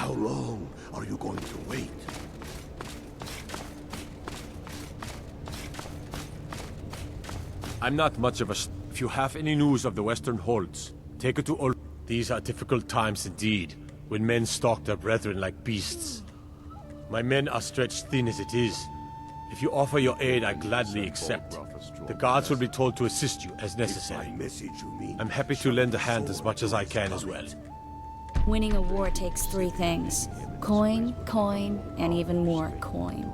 How long are you going to wait? I'm not much of a... If you have any news of the Western Holds, take it to Ul... These are difficult times indeed, when men stalk their brethren like beasts. My men are stretched thin as it is. If you offer your aid, I gladly accept. The guards will be told to assist you as necessary. I'm happy to lend a hand as much as I can as well. Winning a war takes 3 things. Coin, coin, and even more coin.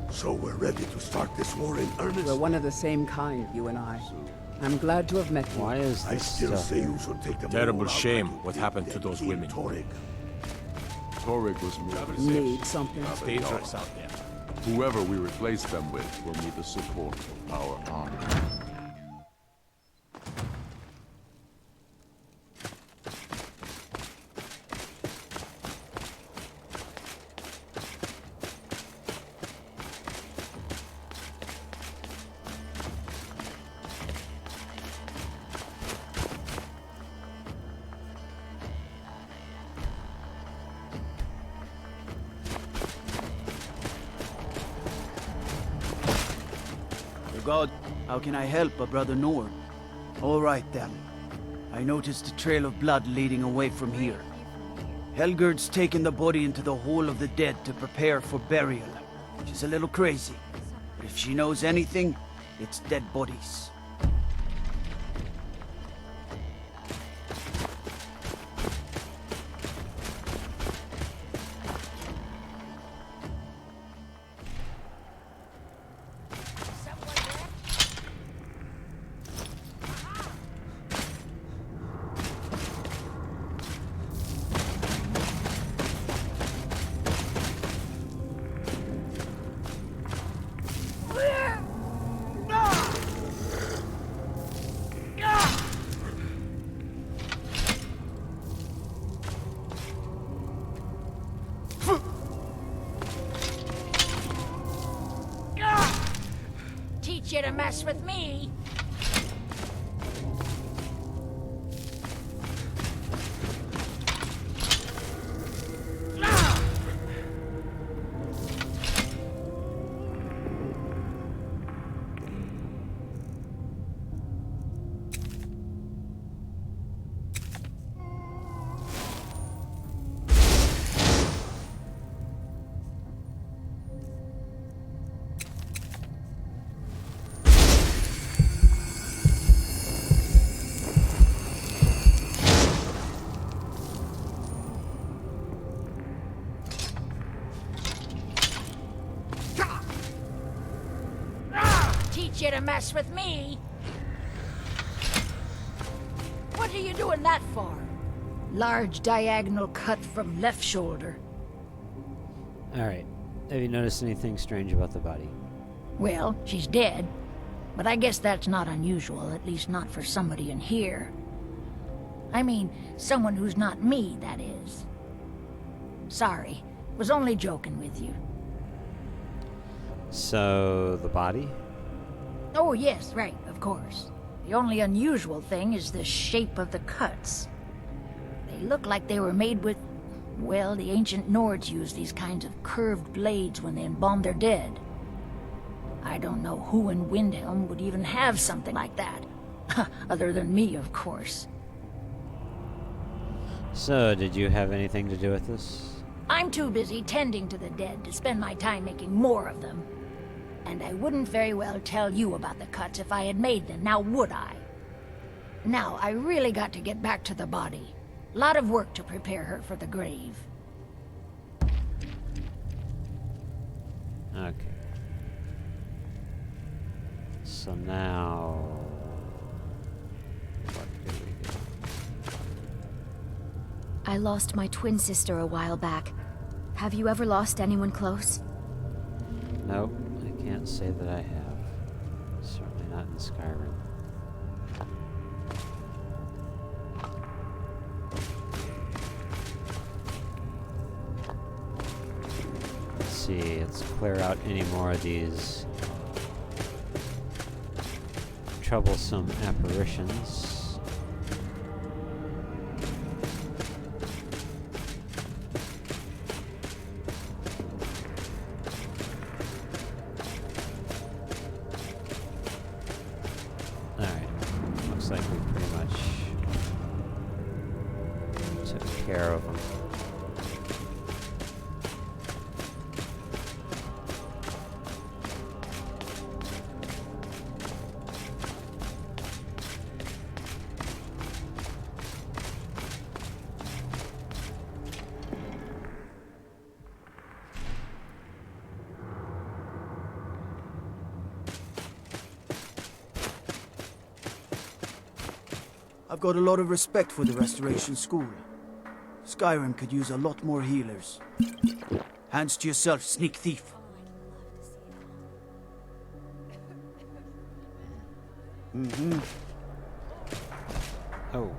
So we're ready to start this war in earnest? We're one of the same kind, you and I. I'm glad to have met you. Why is I this still stuff? say you should take them Terrible all out shame like you what did happened to with those King women. Torrig. Torrig was moved. Need something? It's dangerous out there. Whoever we replace them with will need the support of our army. God, how can I help a brother Nord? All right then. I noticed a trail of blood leading away from here. Helgerd's taken the body into the Hall of the Dead to prepare for burial. She's a little crazy, but if she knows anything, it's dead bodies. You to mess with me. You to mess with me. What are you doing that for? Large diagonal cut from left shoulder. Alright. Have you noticed anything strange about the body? Well, she's dead. But I guess that's not unusual, at least not for somebody in here. I mean, someone who's not me, that is. Sorry. Was only joking with you. So, the body? Oh, yes, right, of course. The only unusual thing is the shape of the cuts. They look like they were made with... Well, the ancient Nords used these kinds of curved blades when they embalmed their dead. I don't know who in Windhelm would even have something like that. Other than me, of course. So, did you have anything to do with this? I'm too busy tending to the dead to spend my time making more of them. And I wouldn't very well tell you about the cuts if I had made them, now would I? Now, I really got to get back to the body. Lot of work to prepare her for the grave. Okay. So now... what do we do? I lost my twin sister a while back. Have you ever lost anyone close? Nope, I can't say that I have. Certainly not in Skyrim. Let's see, let's clear out any more of these troublesome apparitions. care of them. I've got a lot of respect for the Restoration School. Skyrim could use a lot more healers. Hands to yourself, sneak thief. Oh,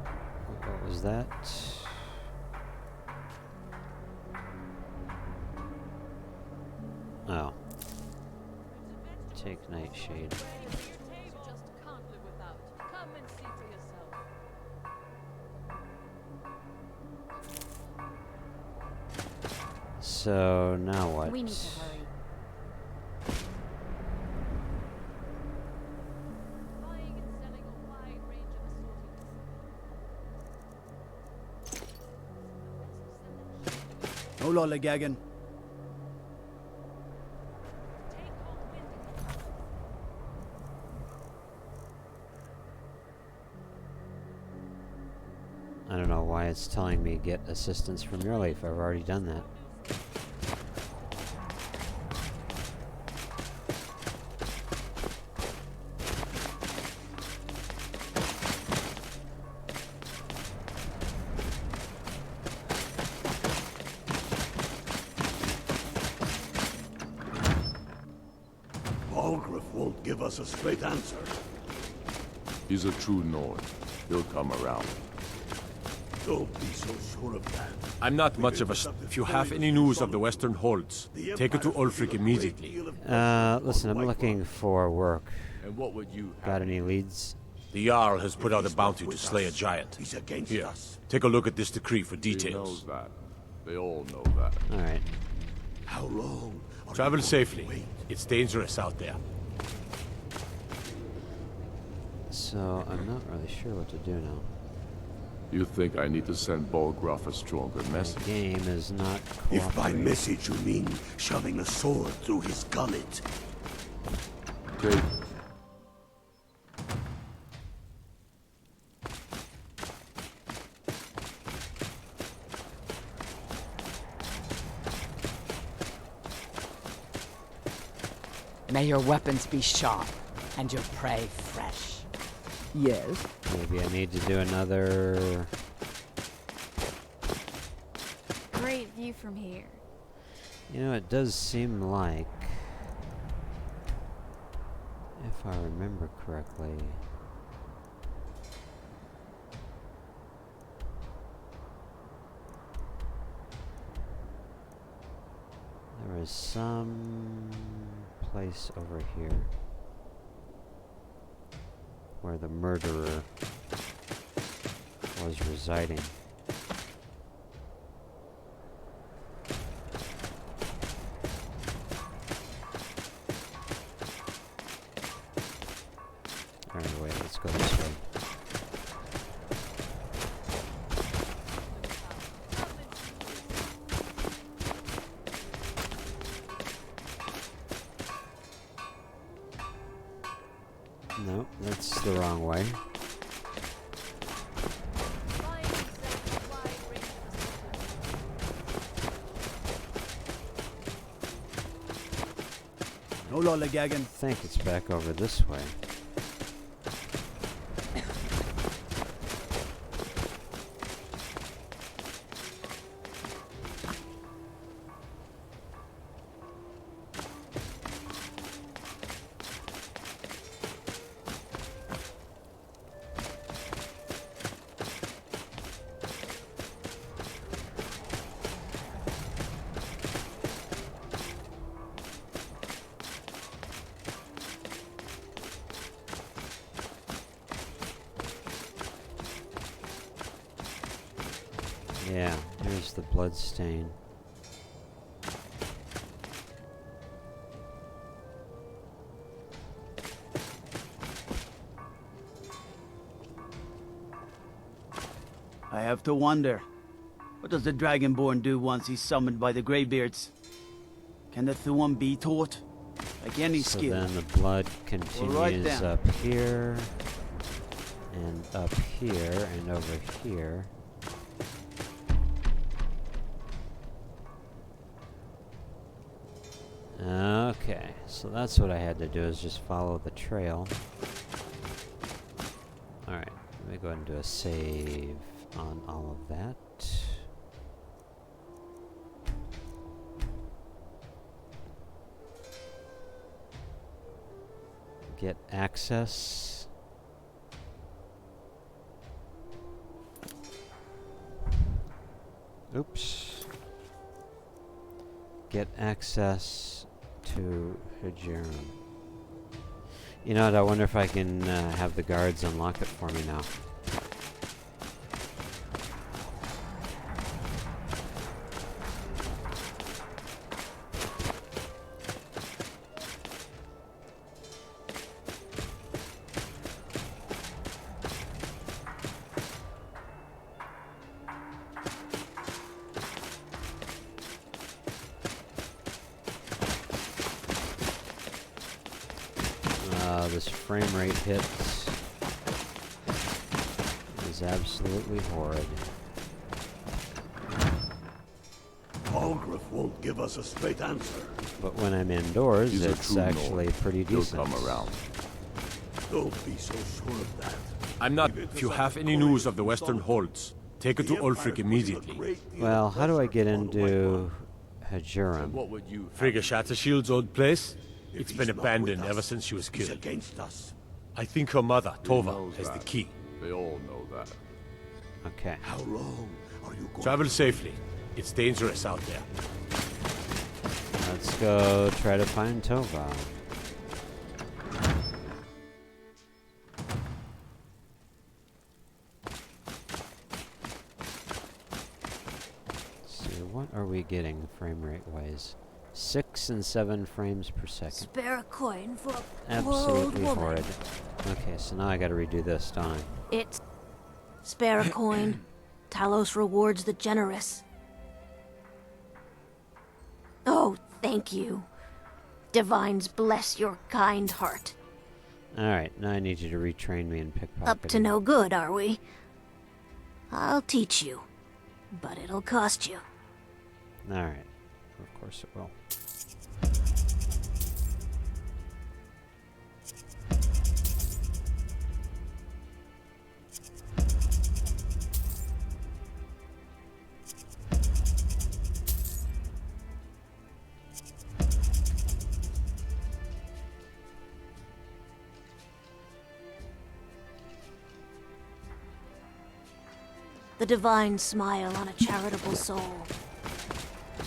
what was that? Oh. Take Nightshade. So now what? We need to hurry. No lollygagging. I don't know why it's telling me get assistance from your life. I've already done that. Balgruuf won't give us a straight answer. He's a true Nord. He'll come around. Don't be so sure of that. I'm not much of a... If you have any news of the Western Holds, take it to Ulfric immediately. Listen, I'm looking for work. And what would you Got any leads? The Jarl has put out a bounty to slay a giant. He's against Here, us. take a look at this decree for He knows details. that. They all know that. Alright. How long? are Travel we safely. going to wait? It's dangerous out there. So, I'm not really sure what to do now. You think I need to send Balgruuf a stronger The message? game is not If by cooperating. message you mean shoving a sword through his gullet. Take... May your weapons be sharp, and your prey fresh. Yes. Maybe I need to do another... Great view from here. You know, it does seem like... If I remember correctly... There was some place over here where the murderer was residing. Anyway, let's go this way. No, that's the wrong way. No lollygagging. I think it's back over this way. Yeah, here's the blood stain. I have to wonder. What does the Dragonborn do once he's summoned by the Greybeards? Can the Thuum be taught? Like any So skill. then the blood right continues then. up here, and up here, and over here. Okay, so that's what I had to do, is just follow the trail. Alright, let me go ahead and do a save on all of that. Get access. Oops. Get access to Hijirum. You know what, I wonder if I can have the guards unlock it for me now. This frame rate hit is absolutely horrid. Algrith won't give us a straight answer. But when I'm indoors, He's a it's true actually Nord. pretty He'll decent. come around. Don't be so sure of that. I'm not. If you have any news of the Western Holds, take it to Ulfric immediately. Well, how do I get into Hijirum? What would you Frigga Shattershield's old place? It's been abandoned ever since she was He's killed. against us. I think her mother, Tova, knows has the that? key. They all know that. Okay. How long are you going Travel safely. It's dangerous out there. Let's go try to find Tova. So what are we getting frame rate wise? 6 and 7 frames per second. Spare a coin for a poor old Absolutely woman. horrid. Okay, so now I gotta redo this, don't I? It's spare a coin. Talos rewards the generous. Oh, thank you. Divines bless your kind heart. Alright, now I need you to retrain me in pickpocketing. Up to no good, are we? I'll teach you, but it'll cost you. Alright, of course it will. The divines smile on a charitable soul.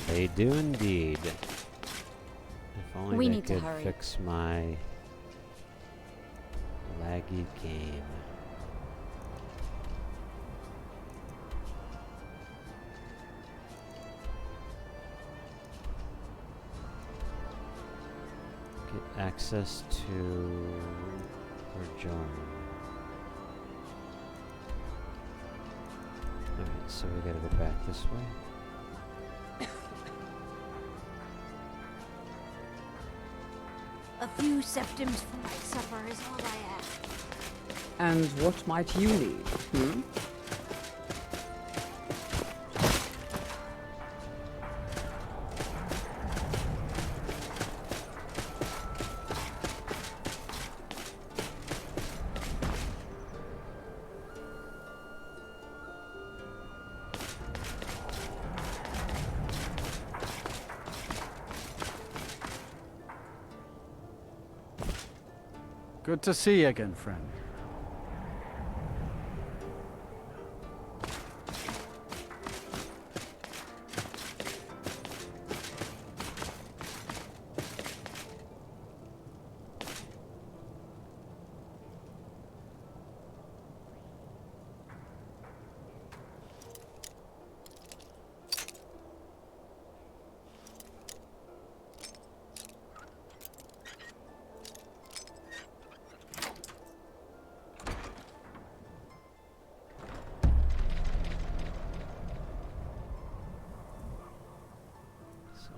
They do indeed. If only We they need to could hurry. fix my laggy game. Get access to Giordano. Alright, so we gotta go back this way. A few septims for my supper is all I ask. And what might you need, hmm? Good to see you again, friend.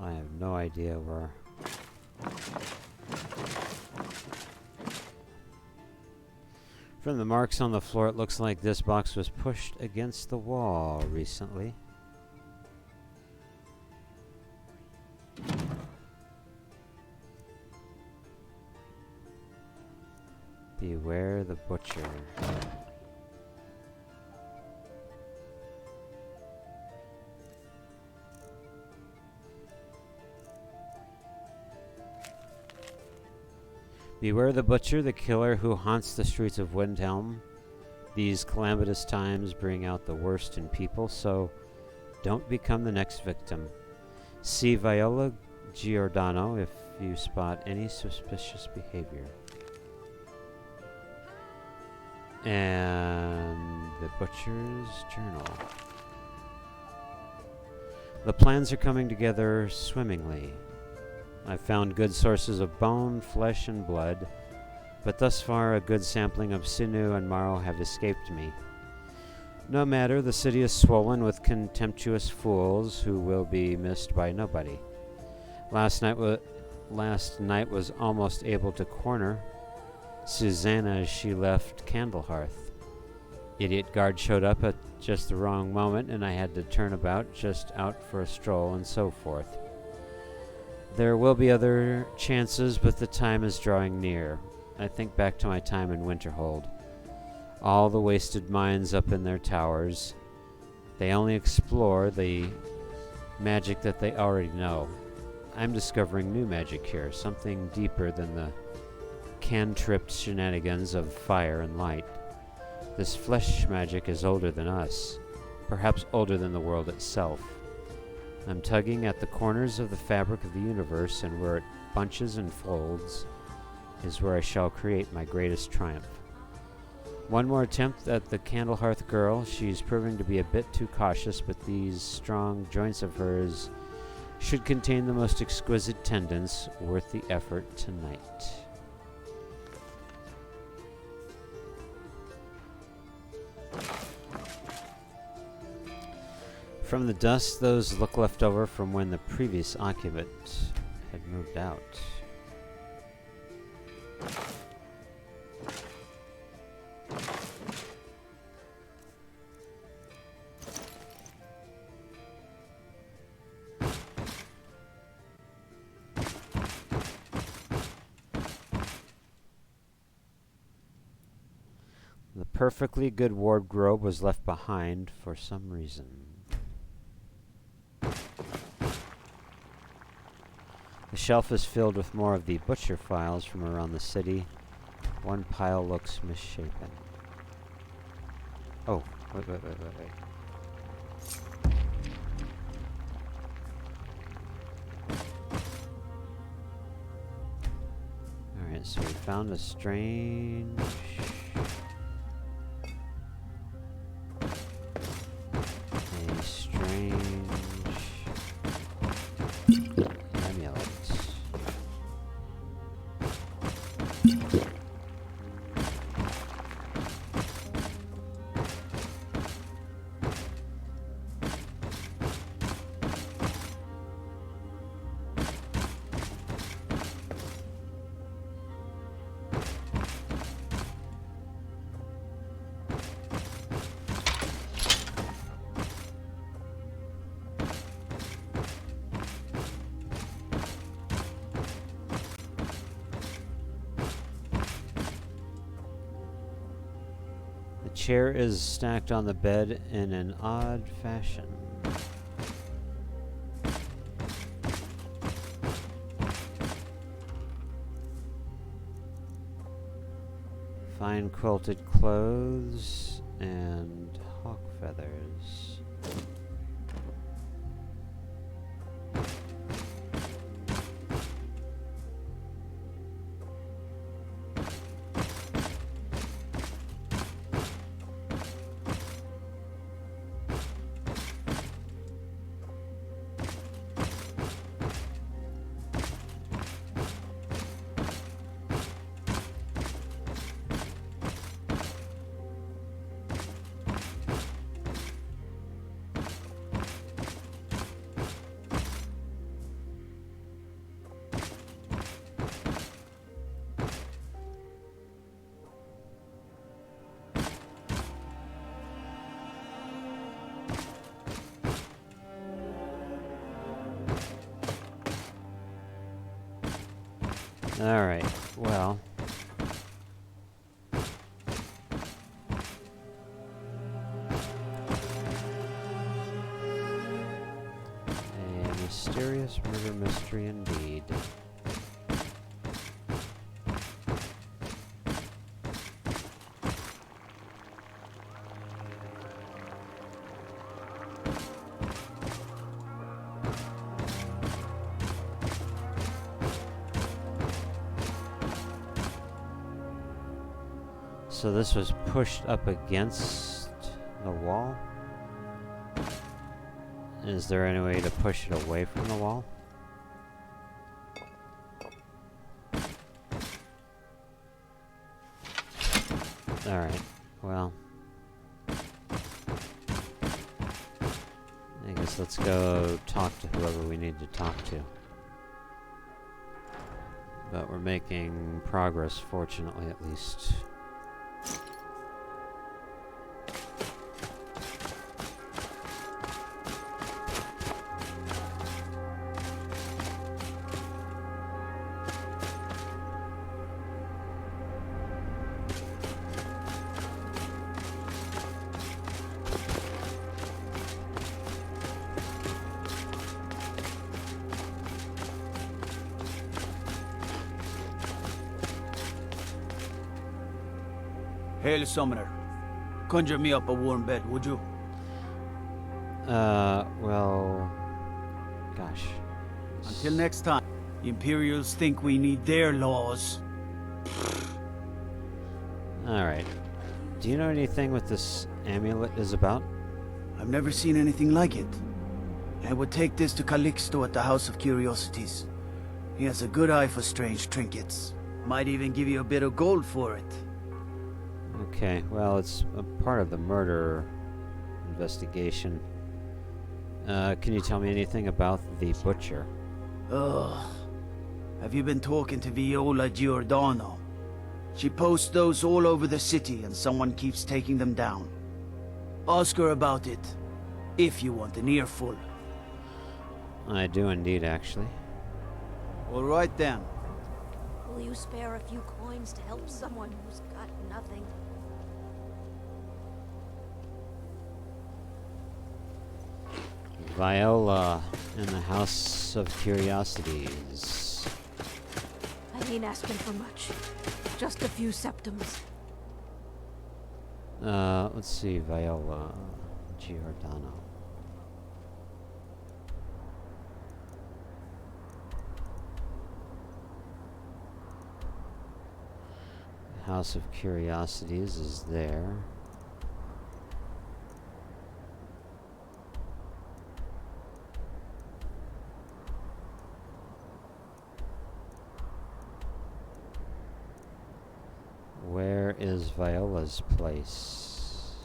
I have no idea where. From the marks on the floor, it looks like this box was pushed against the wall recently. Beware the butcher. Beware the butcher, the killer who haunts the streets of Windhelm. These calamitous times bring out the worst in people, so don't become the next victim. See Viola, Giordano if you spot any suspicious behavior. And the butcher's journal. The plans are coming together swimmingly. I've found good sources of bone, flesh, and blood, but thus far a good sampling of sinew and marrow have escaped me. No matter, the city is swollen with contemptuous fools who will be missed by nobody. Last night was almost able to corner Susanna as she left Candlehearth. Idiot guard showed up at just the wrong moment, and I had to turn about, just out for a stroll and so forth. There will be other chances, but the time is drawing near. I think back to my time in Winterhold. All the wasted minds up in their towers. They only explore the magic that they already know. I'm discovering new magic here, something deeper than the cantripped shenanigans of fire and light. This flesh magic is older than us, perhaps older than the world itself. I'm tugging at the corners of the fabric of the universe, and where it bunches and folds is where I shall create my greatest triumph. One more attempt at the Candlehearth girl. She's proving to be a bit too cautious, but these strong joints of hers should contain the most exquisite tendons worth the effort tonight. From the dust, those look left over from when the previous occupant had moved out. The perfectly good wardrobe was left behind for some reason. The shelf is filled with more of the butcher files from around the city. One pile looks misshapen. Oh, wait. Alright, so we found a strange... The chair is stacked on the bed in an odd fashion. Fine quilted clothes and hawk feathers. Alright, well. A mysterious murder mystery indeed. So this was pushed up against the wall? Is there any way to push it away from the wall? Alright, well. I guess let's go talk to whoever we need to talk to. But we're making progress, fortunately, at least. Hail, Summoner. Conjure me up a warm bed, would you? Well... Gosh. Until next time. Imperials think we need their laws. Alright. Do you know anything what this amulet is about? I've never seen anything like it. I would take this to Calixto at the House of Curiosities. He has a good eye for strange trinkets. Might even give you a bit of gold for it. Okay, well, it's a part of the murder investigation. Can you tell me anything about the butcher? Ugh. Have you been talking to Viola Giordano? She posts those all over the city and someone keeps taking them down. Ask her about it, if you want an earful. I do indeed, actually. All right then. Will you spare a few coins to help someone who's got nothing? Viola in the House of Curiosities. I ain't asking for much. Just a few septims. Let's see, Viola Giordano. House of Curiosities is there. Where is Viola's place?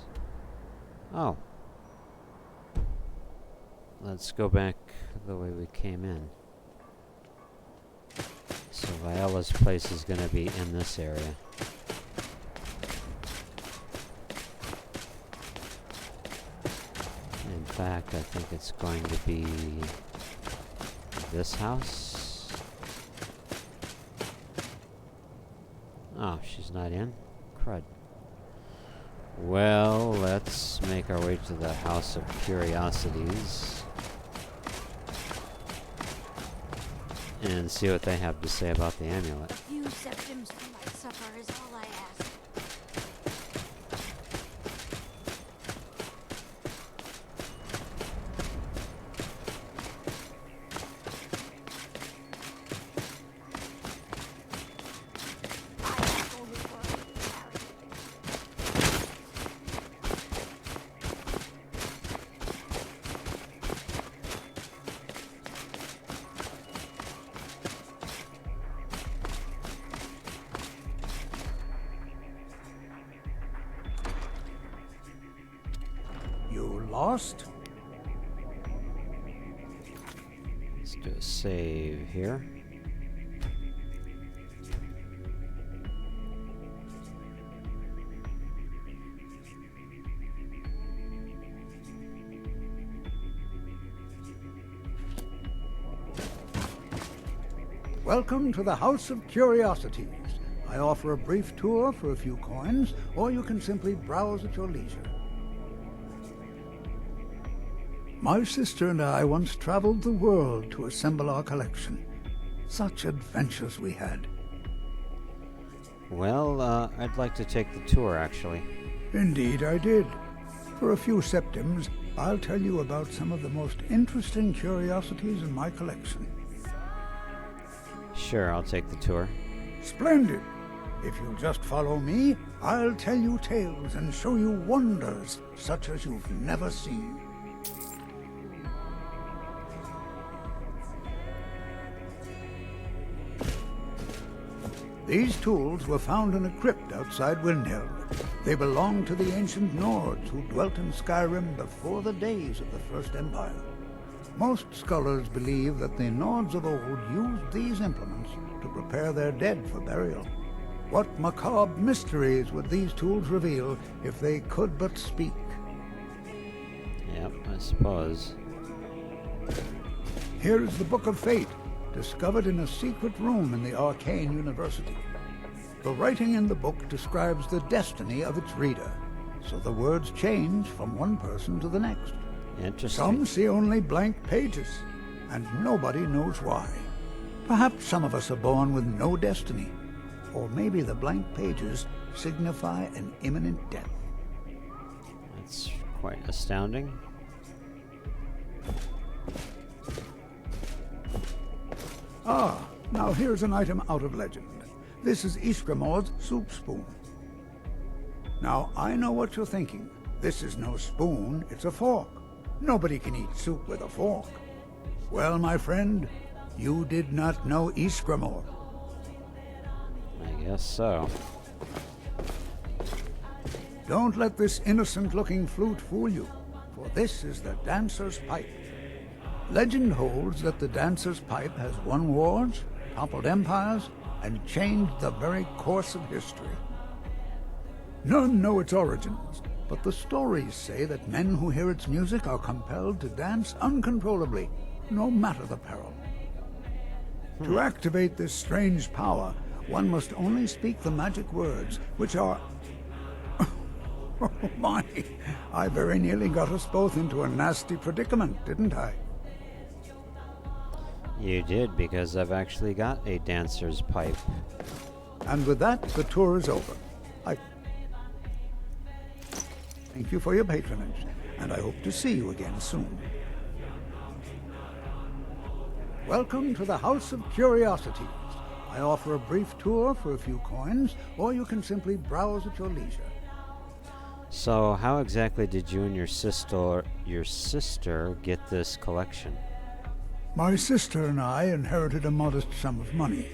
Oh. Let's go back the way we came in. So Viola's place is going to be in this area. In fact, I think it's going to be this house. Oh, she's not in? Crud. Well, let's make our way to the House of Curiosities and see what they have to say about the amulet. A few septims for my supper is all I ask. Lost? Let's do a save here. Welcome to the House of Curiosities. I offer a brief tour for a few coins, or you can simply browse at your leisure. My sister and I once traveled the world to assemble our collection. Such adventures we had. Well, I'd like to take the tour, actually. Indeed I did. For a few septims, I'll tell you about some of the most interesting curiosities in my collection. Sure, I'll take the tour. Splendid! If you'll just follow me, I'll tell you tales and show you wonders such as you've never seen. These tools were found in a crypt outside Windhelm. They belonged to the ancient Nords who dwelt in Skyrim before the days of the First Empire. Most scholars believe that the Nords of old used these implements to prepare their dead for burial. What macabre mysteries would these tools reveal if they could but speak? Yep, I suppose. Here is the Book of Fate, discovered in a secret room in the Arcane University. The writing in the book describes the destiny of its reader, so the words change from one person to the next. Interesting. Some see only blank pages, and nobody knows why. Perhaps some of us are born with no destiny, or maybe the blank pages signify an imminent death. That's quite astounding. Ah, now here's an item out of legend. This is Ysgramor's soup spoon. Now, I know what you're thinking. This is no spoon, it's a fork. Nobody can eat soup with a fork. Well, my friend, you did not know Ysgramor. I guess so. Don't let this innocent-looking flute fool you, for this is the dancer's pipe. Legend holds that the dancer's pipe has won wars, toppled empires, and changed the very course of history. None know its origins, but the stories say that men who hear its music are compelled to dance uncontrollably, no matter the peril. To activate this strange power, one must only speak the magic words, which are... Oh my! I very nearly got us both into a nasty predicament, didn't I? You did, because I've actually got a dancer's pipe. And with that, the tour is over. I thank you for your patronage, and I hope to see you again soon. Welcome to the House of Curiosities. I offer a brief tour for a few coins, or you can simply browse at your leisure. So, how exactly did you and your sister get this collection? My sister and I inherited a modest sum of money.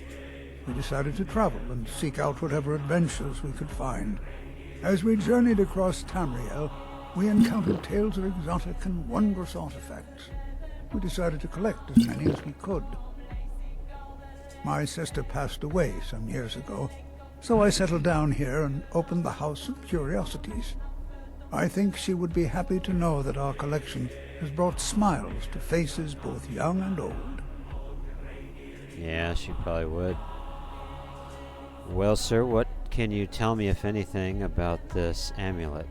We decided to travel and seek out whatever adventures we could find. As we journeyed across Tamriel, we encountered tales of exotic and wondrous artifacts. We decided to collect as many as we could. My sister passed away some years ago, so I settled down here and opened the House of Curiosities. I think she would be happy to know that our collection has brought smiles to faces both young and old. Yeah, she probably would. Well, sir, what can you tell me, if anything, about this amulet?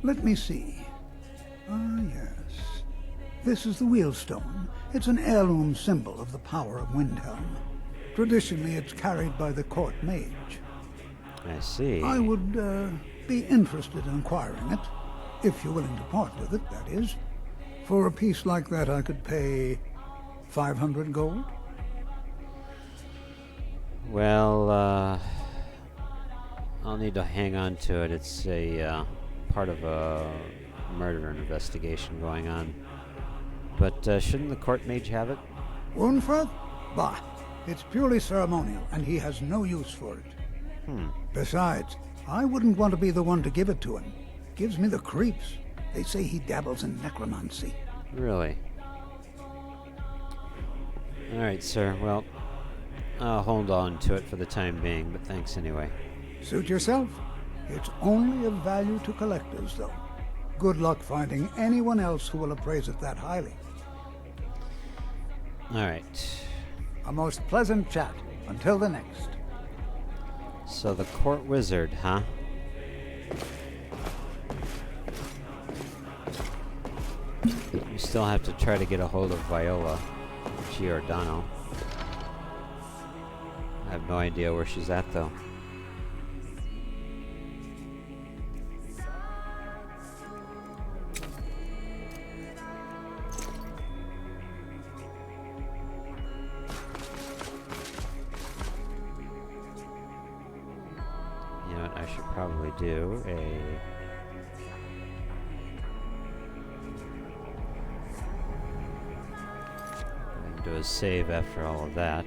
Let me see. Ah, yes. This is the Wheelstone. It's an heirloom symbol of the power of Windhelm. Traditionally, it's carried by the court mage. I see. I would be interested in acquiring it, if you're willing to part with it, that is. For a piece like that, I could pay 500 gold. Well, I'll need to hang on to it. It's a part of a murder investigation going on. But shouldn't the court mage have it? Wuunferth? Bah, it's purely ceremonial, and he has no use for it. Besides, I wouldn't want to be the one to give it to him. Gives me the creeps. They say he dabbles in necromancy. Really? Alright, sir. Well, I'll hold on to it for the time being, but thanks anyway. Suit yourself. It's only of value to collectors, though. Good luck finding anyone else who will appraise it that highly. Alright. A most pleasant chat. Until the next. So the court wizard, huh? We still have to try to get a hold of Viola, Giordano. I have no idea where she's at, though. You know what I should probably do? Do a save after all of that.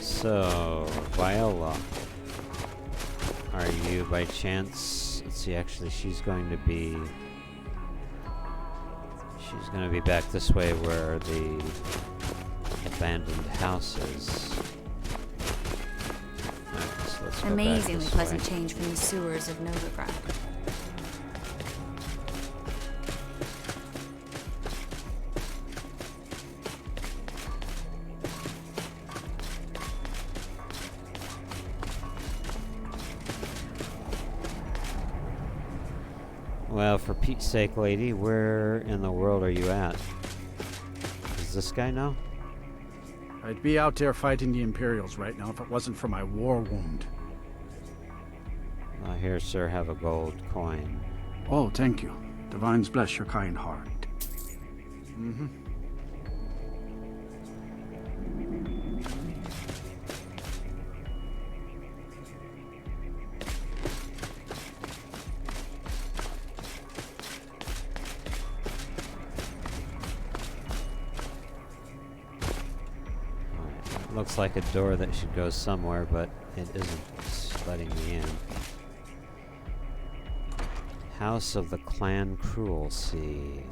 So, Viola, are you by chance? Let's see, actually, she's going to be back this way where the abandoned house is. Alright, so let's go Amazingly back this pleasant way. change from the sewers of Novigrad. Well, for Pete's sake, lady, where in the world are you at? Does this guy know? I'd be out there fighting the Imperials right now if it wasn't for my war wound. Here, sir, have a gold coin. Oh, thank you. Divines bless your kind heart. Mm-hmm. Looks like a door that should go somewhere, but it isn't letting me in. House of the Clan Cruelty.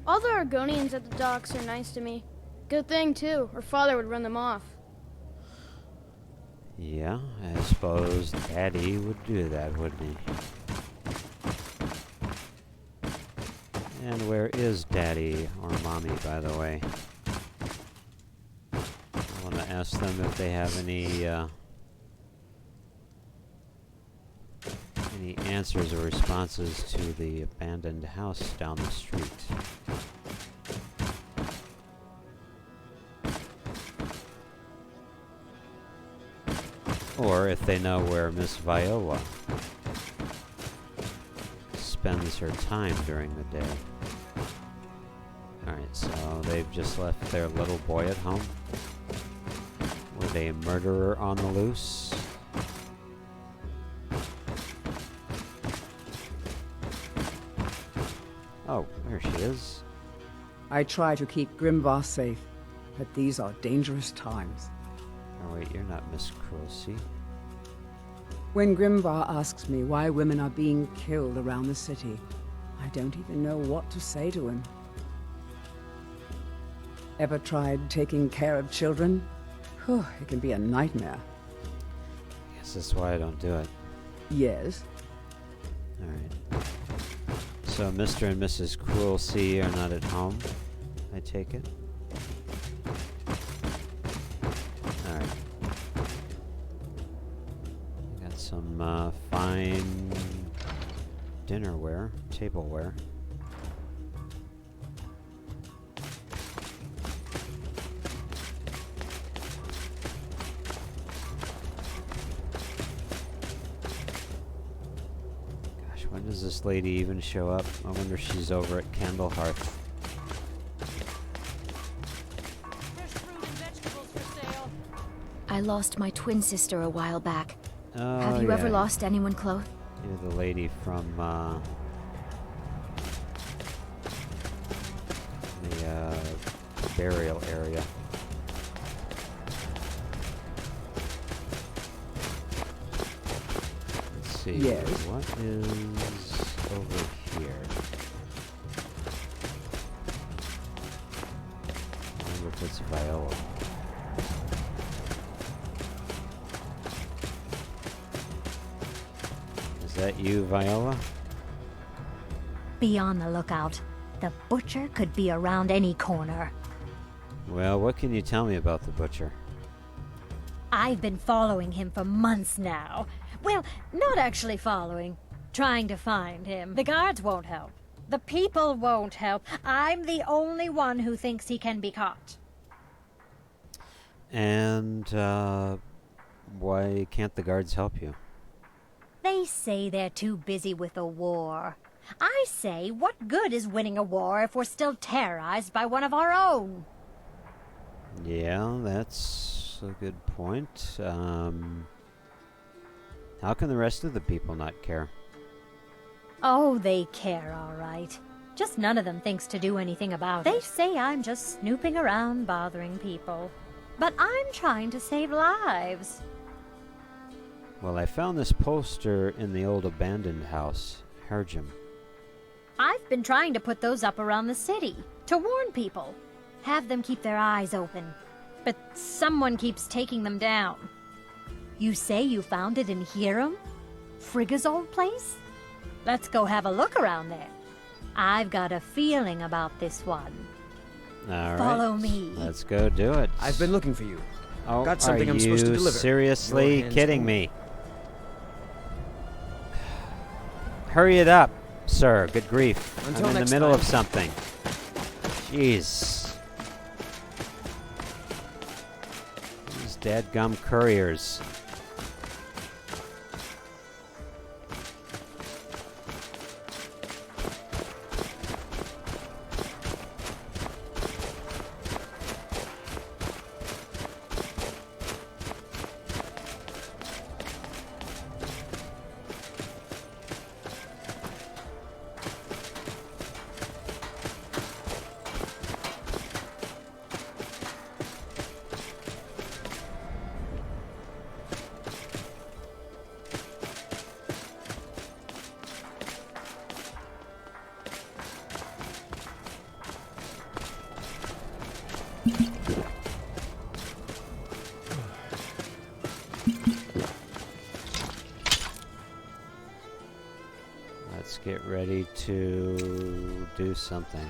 All the Argonians at the docks are nice to me. Good thing, too, or father would run them off. Yeah, I suppose Daddy would do that, wouldn't he? And where is Daddy or Mommy, by the way? I want to ask them if they have any answers or responses to the abandoned house down the street. Or if they know where Miss Viola spends her time during the day. Alright, so they've just left their little boy at home with a murderer on the loose. Oh, there she is. I try to keep Grimvar safe, but these are dangerous times. Oh wait, you're not Miss Cruelty. When Grimvar asks me why women are being killed around the city, I don't even know what to say to him. Ever tried taking care of children? Whew, it can be a nightmare. Guess that's why I don't do it. Yes. Alright. So Mr. and Mrs. Cruelty are not at home, I take it? Alright. Got some fine dinnerware, tableware. When does this lady even show up? I wonder if she's over at Candlehearth. I lost my twin sister a while back. Oh, Have you ever yeah. lost anyone close? You're the lady from the burial area. Let's see. Yes. What is over here? I wonder if it's Viola. Is that you, Viola? Be on the lookout. The butcher could be around any corner. Well, what can you tell me about the butcher? I've been following him for months now. Well, not actually following. Trying to find him. The guards won't help. The people won't help. I'm the only one who thinks he can be caught. And, why can't the guards help you? They say they're too busy with the war. I say, what good is winning a war if we're still terrorized by one of our own? Yeah, that's a good point. How can the rest of the people not care? Oh, they care, all right. Just none of them thinks to do anything about it. They say I'm just snooping around bothering people. But I'm trying to save lives. Well, I found this poster in the old abandoned house, Hergim. I've been trying to put those up around the city, to warn people. Have them keep their eyes open. But someone keeps taking them down. You say you found it in Hiram? Frigga's old place? Let's go have a look around there. I've got a feeling about this one. All right. Follow me. Let's go do it. I've been looking for you. Oh, Got something I'm supposed to Are you deliver. seriously Your hands kidding on. me? Hurry it up, sir. Good grief. Until I'm in the next middle time. of something. Jeez. These dadgum couriers. Let's get ready to do something.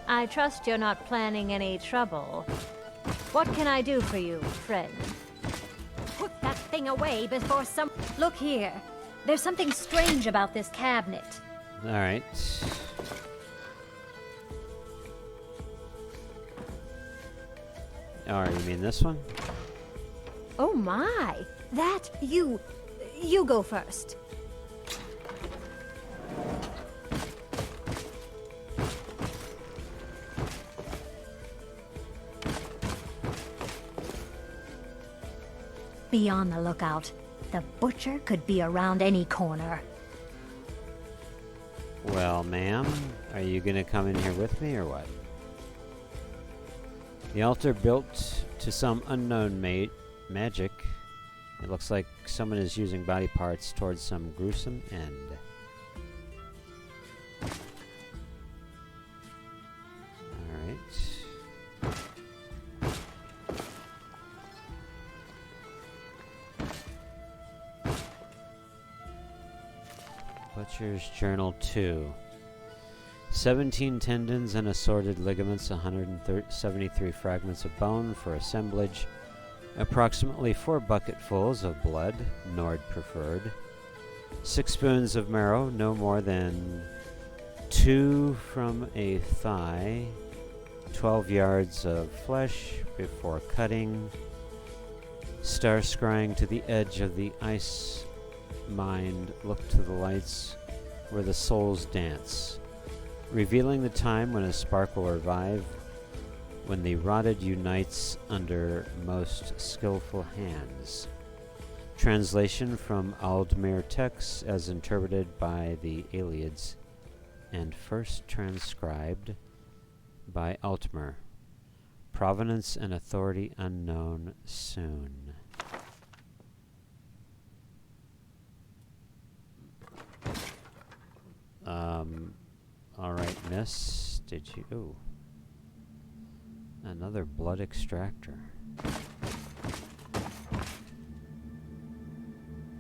I trust you're not planning any trouble. What can I do for you, friend? Put that thing away before some... Look here. There's something strange about this cabinet. All right. Oh, you mean this one? Oh my! That, you go first. Be on the lookout. The butcher could be around any corner. Well, ma'am, are you gonna come in here with me or what? The altar built to some unknown magic. It looks like someone is using body parts towards some gruesome end. Alright. Butcher's Journal 2. 17 tendons and assorted ligaments, 173 fragments of bone for assemblage, approximately 4 bucketfuls of blood, Nord preferred, 6 spoons of marrow, no more than 2 from a thigh, 12 yards of flesh before cutting, star scrying to the edge of the ice mind, look to the lights where the souls dance, revealing the time when a spark will revive, when the rotted unites under most skillful hands. Translation from Aldmir texts as interpreted by the Aelids and first transcribed by Altmer. Provenance and authority unknown soon. Alright, miss. Did you... Ooh. Another blood extractor.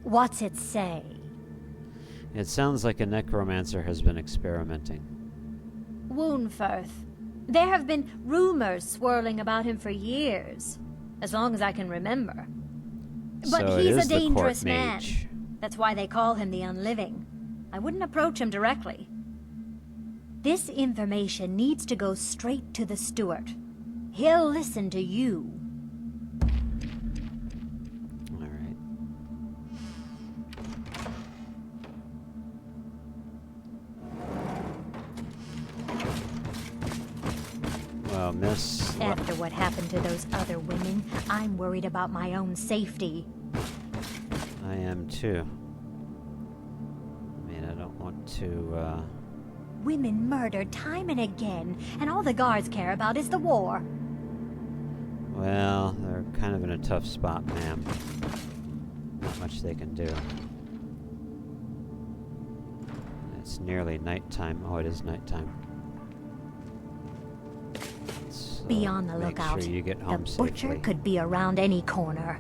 What's it say? It sounds like a necromancer has been experimenting. Wuunferth. There have been rumors swirling about him for years, as long as I can remember. But So he's it is a the dangerous court man. mage. That's why they call him the Unliving. I wouldn't approach him directly. This information needs to go straight to the steward. He'll listen to you. Alright. Well, miss... After what happened to those other women, I'm worried about my own safety. I am too. I mean, I don't want to, Women murdered time and again, and all the guards care about is the war. Well, they're kind of in a tough spot, ma'am. Not much they can do. It's nearly nighttime. Oh, it is nighttime. So Be on the make lookout. sure you get home The butcher safely. could be around any corner.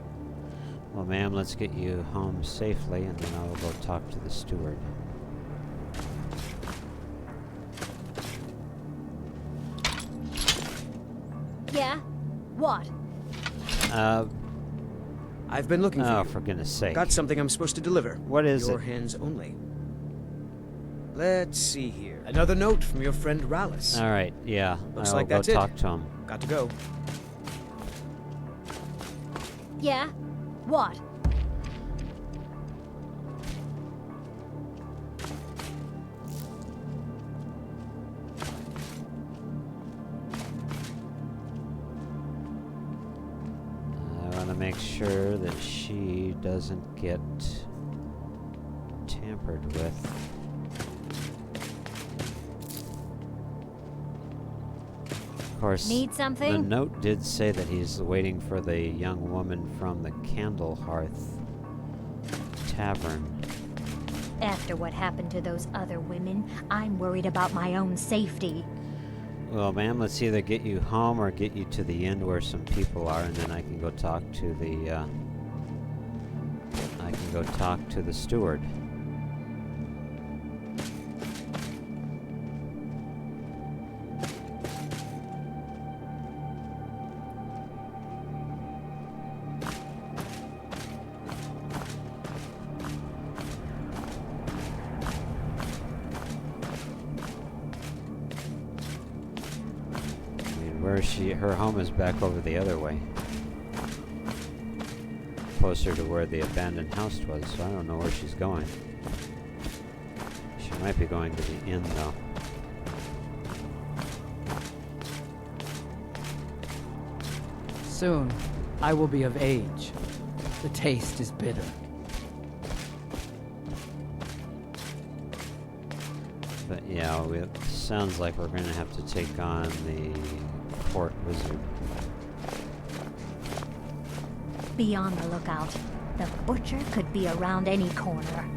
Well, ma'am, let's get you home safely, and then I'll go talk to the steward. Yeah? What? I've been looking for you. Oh, for goodness sake. Got something I'm supposed to deliver. What is Your it? hands only. Let's see here. Another note from your friend Rallis. Alright, yeah. Looks I'll like go that's it. talk to him. Got to go. Yeah? What? I want to make sure that she doesn't get tampered with. Of course, Need something? the note did say that he's waiting for the young woman from the Candle Hearth Tavern. After what happened to those other women, I'm worried about my own safety. Well, ma'am, let's either get you home or get you to the inn where some people are, and then I can go talk to the, steward. Where is she? Her home is back over the other way. Closer to where the abandoned house was, so I don't know where she's going. She might be going to the inn, though. Soon, I will be of age. The taste is bitter. But yeah, it sounds like we're going to have to take on the court wizard. Be on the lookout. The butcher could be around any corner.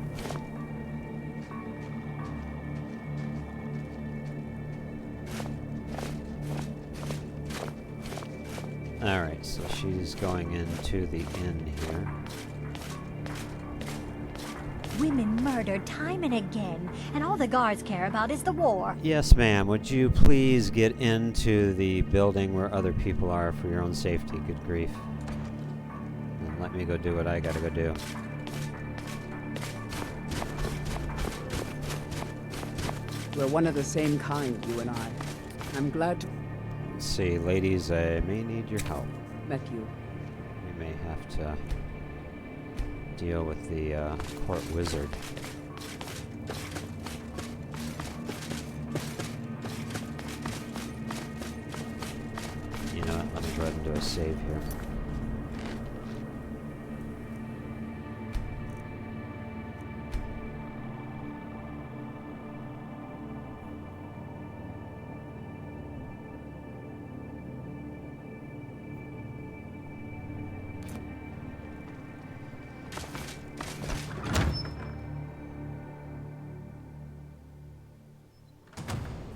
Alright, so she's going into the inn here. Women murdered time and again, and all the guards care about is the war. Yes, ma'am. Would you please get into the building where other people are for your own safety? Good grief. And let me go do what I gotta go do. We're one of the same kind, you and I. I'm glad to... Let's see, ladies, I may need your help. met you. We may have to deal with the court wizard. know what? Let me go ahead and do a save here.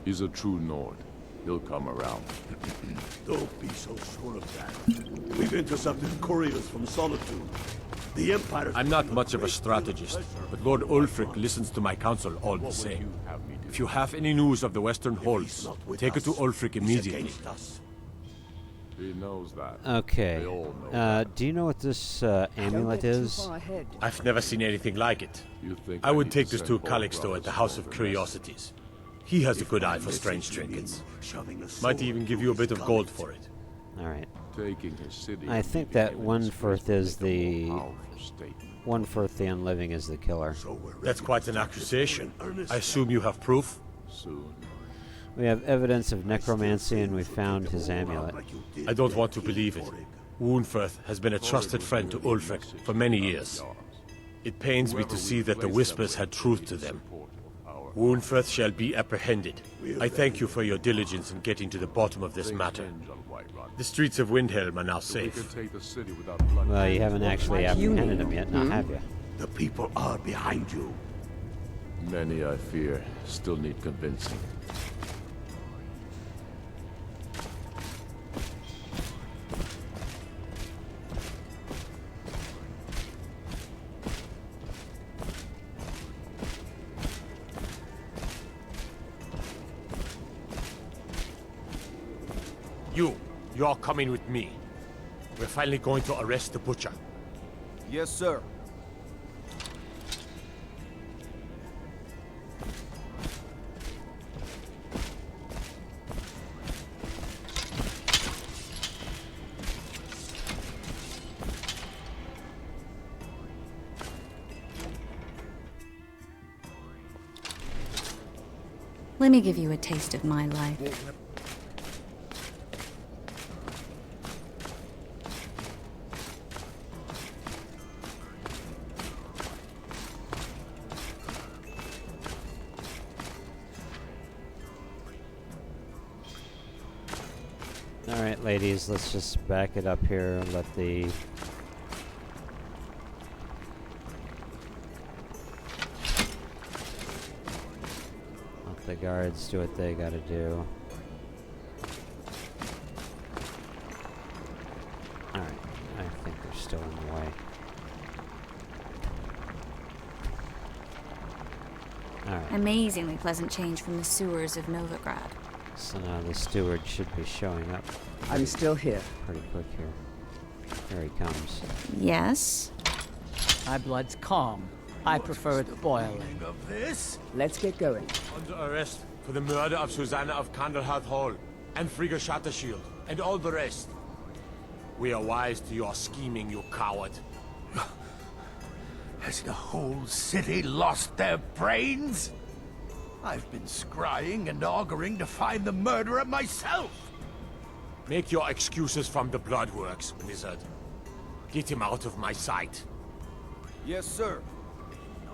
He's a true Nord. He'll come around. Don't be so sure of that. We've intercepted couriers from Solitude. The Empire... I'm not much of a strategist, but Lord Ulfric listens to my counsel all the same. If you have any news of the Western Holds, take it to Ulfric immediately. He knows that. Okay. Do you know what this amulet is? I've never seen anything like it. I would take this to Calixto at the House of Curiosities. He has a good eye for strange trinkets. Might even give you a bit of gold for it. Alright. Taking his city. I think that Wuunferth is the... Wuunferth the Unliving is the killer. That's quite an accusation. I assume you have proof? Soon. We have evidence of necromancy and we found his amulet. I don't want to believe it. Wuunferth has been a trusted friend to Ulfric for many years. It pains me to see that the Whispers had truth to them. Wuunferth shall be apprehended. I thank you for your diligence in getting to the bottom of this matter. The streets of Windhelm are now safe. Well, you haven't actually apprehended him yet, now have you? The people are behind you. Many, I fear, still need convincing. You're coming with me. We're finally going to arrest the butcher. Yes, sir. Let me give you a taste of my life. Alright, ladies, let's just back it up here. Let the... let the guards do what they gotta do. Alright, I think they're still in the way. Alright. Amazingly pleasant change from the sewers of Novigrad. So now the steward should be showing up. I'm still here. Pretty quick here. Here he comes. Yes? My blood's calm. I prefer it boiling. Let's get going. Under arrest for the murder of Susanna of Candlehearth Hall, and Frigga Shattershield, and all the rest. We are wise to your scheming, you coward. Has the whole city lost their brains? I've been scrying and auguring to find the murderer myself! Make your excuses from the bloodworks, wizard. Get him out of my sight. Yes, sir.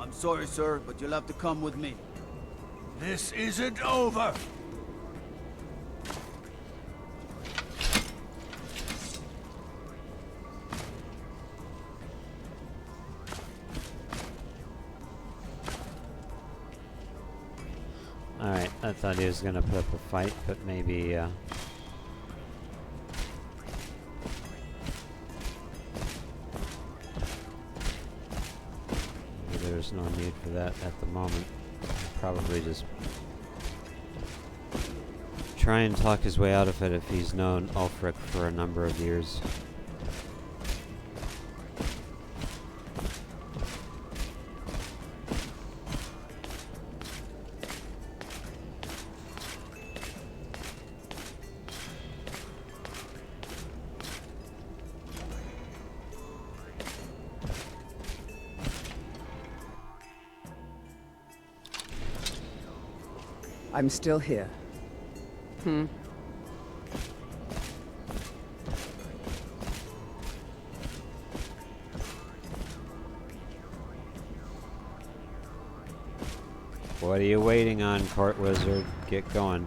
I'm sorry, sir, but you'll have to come with me. This isn't over! Alright, I thought he was gonna put up a fight, but maybe, maybe there's no need for that at the moment. He'll probably just try and talk his way out of it if he's known Ulfric for a number of years. I'm still here. What are you waiting on, Court Wizard? Get going.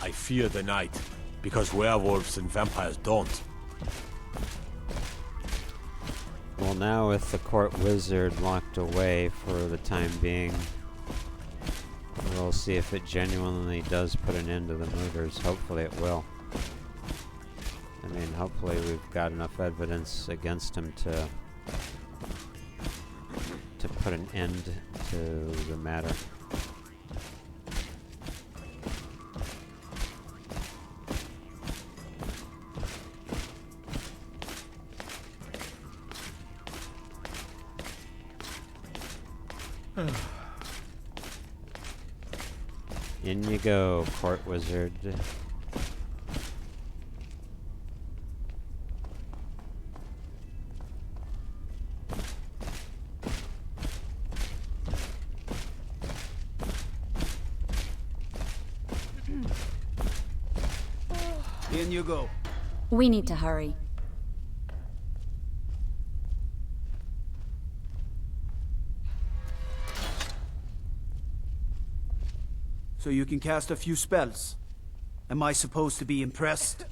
I fear the night, because werewolves and vampires don't. Well, now with the Court Wizard locked away for the time being, we'll see if it genuinely does put an end to the murders. Hopefully it will. I mean, hopefully we've got enough evidence against him to put an end to the matter. In you go, Court Wizard. In you go. We need to hurry. So you can cast a few spells. Am I supposed to be impressed?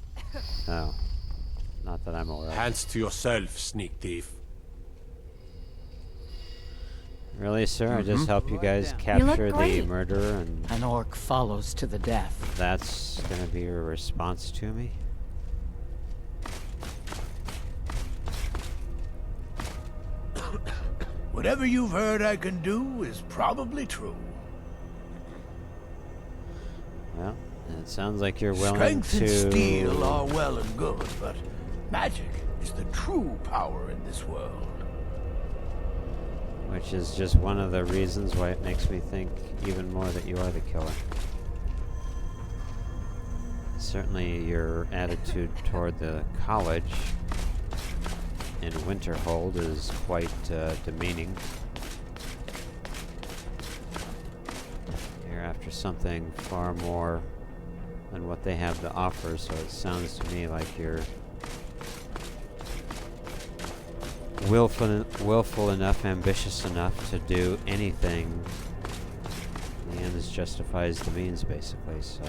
No. Not that I'm aware of. Hands to yourself, sneak thief. Really, sir? I just help you guys capture the murderer and... An orc follows to the death. That's gonna be your response to me? Whatever you've heard I can do is probably true. Well, it sounds like you're willing Strength to... and steel are well and good, but magic is the true power in this world. Which is just one of the reasons why it makes me think even more that you are the killer. Certainly your attitude toward the college in Winterhold is quite demeaning. You're after something far more than what they have to offer, so it sounds to me like you're willful enough, ambitious enough to do anything. The ends justifies the means, basically, so...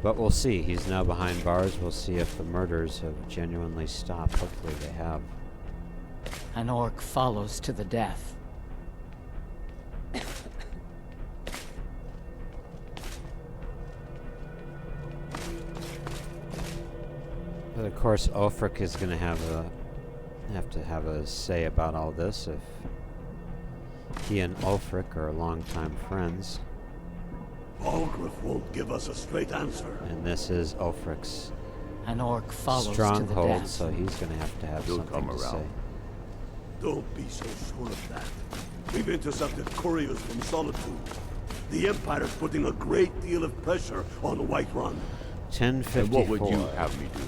But we'll see. He's now behind bars. We'll see if the murders have genuinely stopped. Hopefully they have. An orc follows to the death. But of course, Ulfric is going to have to have a say about all this if he and Ulfric are longtime friends. Ulfric won't give us a straight answer. And this is Ulfric's An orc follows stronghold, to the death. so he's going to have something to say. Don't be so sure of that. We've intercepted couriers from Solitude. The Empire's putting a great deal of pressure on the Whiterun. 1054. And what would you have me do?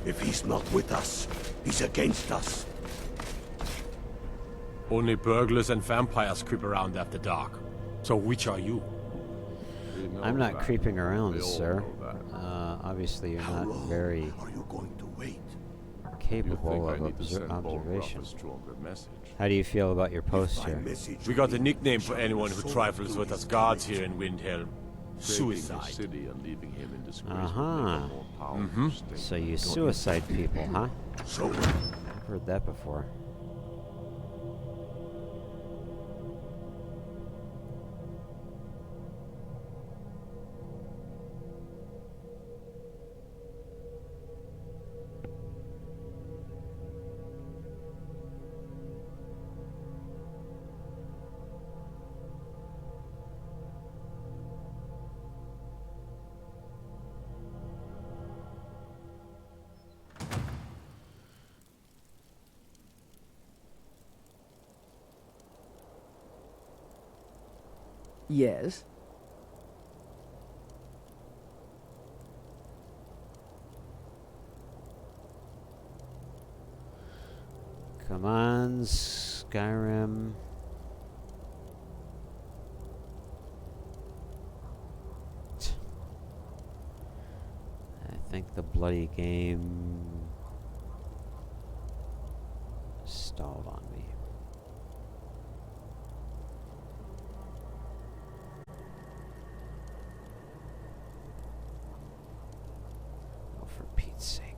If he's not with us, he's against us. Only burglars and vampires creep around after dark. So which are you? I'm not creeping around, sir. Obviously you're not very capable of observation. How do you feel about your post here? We got a nickname for anyone who trifles with us guards here in Windhelm. Suicide. Uh-huh. So you suicide people, huh? I've heard that before. Yes? Come on, Skyrim. I think the bloody game stalled on me. Oh, for Pete's sake.